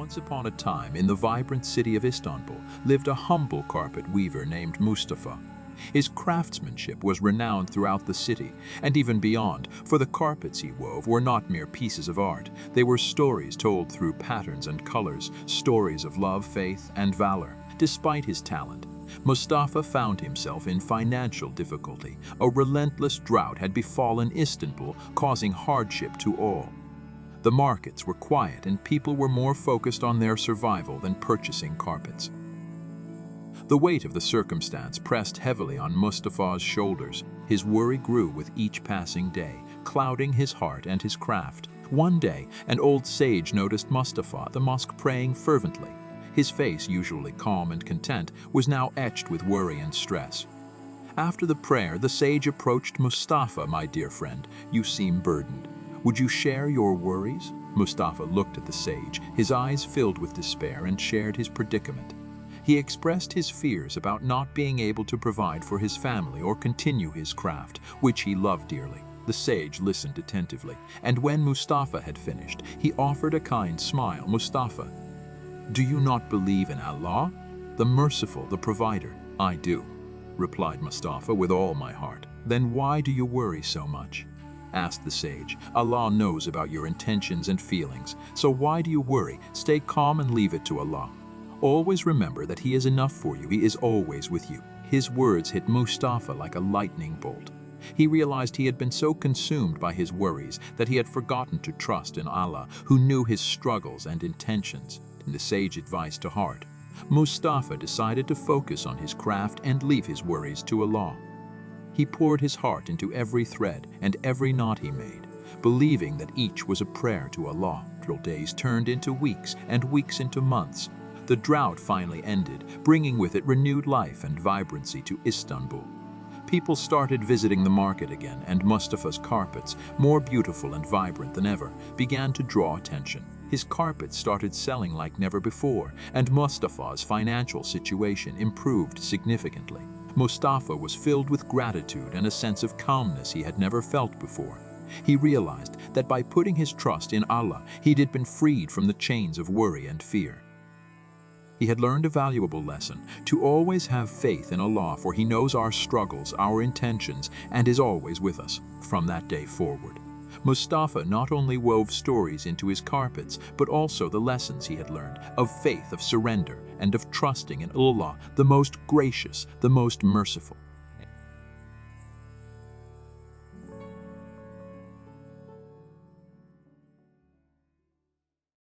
Once upon a time, in the vibrant city of Istanbul, lived a humble carpet weaver named Mustafa. His craftsmanship was renowned throughout the city, and even beyond, for the carpets he wove were not mere pieces of art. They were stories told through patterns and colors, stories of love, faith, and valor. Despite his talent, Mustafa found himself in financial difficulty. A relentless drought had befallen Istanbul, causing hardship to all. The markets were quiet and people were more focused on their survival than purchasing carpets. The weight of the circumstance pressed heavily on Mustafa's shoulders. His worry grew with each passing day, clouding his heart and his craft. One day, an old sage noticed Mustafa at the mosque praying fervently. His face, usually calm and content, was now etched with worry and stress. After the prayer, the sage approached Mustafa. "My dear friend, you seem burdened. Would you share your worries?" Mustafa looked at the sage, his eyes filled with despair, and shared his predicament. He expressed his fears about not being able to provide for his family or continue his craft, which he loved dearly. The sage listened attentively, and when Mustafa had finished, he offered a kind smile. "Mustafa, do you not believe in Allah, the merciful, the provider?" "I do," replied Mustafa, "with all my heart." "Then why do you worry so much?" asked the sage. "Allah knows about your intentions and feelings, so why do you worry? Stay calm and leave it to Allah. Always remember that He is enough for you. He is always with you." His words hit Mustafa like a lightning bolt. He realized he had been so consumed by his worries that he had forgotten to trust in Allah, who knew his struggles and intentions. The sage advice to heart, Mustafa decided to focus on his craft and leave his worries to Allah. He poured his heart into every thread and every knot he made, believing that each was a prayer to Allah. Days turned into weeks and weeks into months. The drought finally ended, bringing with it renewed life and vibrancy to Istanbul. People started visiting the market again, and Mustafa's carpets, more beautiful and vibrant than ever, began to draw attention. His carpets started selling like never before, and Mustafa's financial situation improved significantly. Mustafa was filled with gratitude and a sense of calmness he had never felt before. He realized that by putting his trust in Allah, he had been freed from the chains of worry and fear. He had learned a valuable lesson, to always have faith in Allah, for He knows our struggles, our intentions, and is always with us. From that day forward, Mustafa not only wove stories into his carpets, but also the lessons he had learned of faith, of surrender, and of trusting in Allah, the most gracious, the most merciful.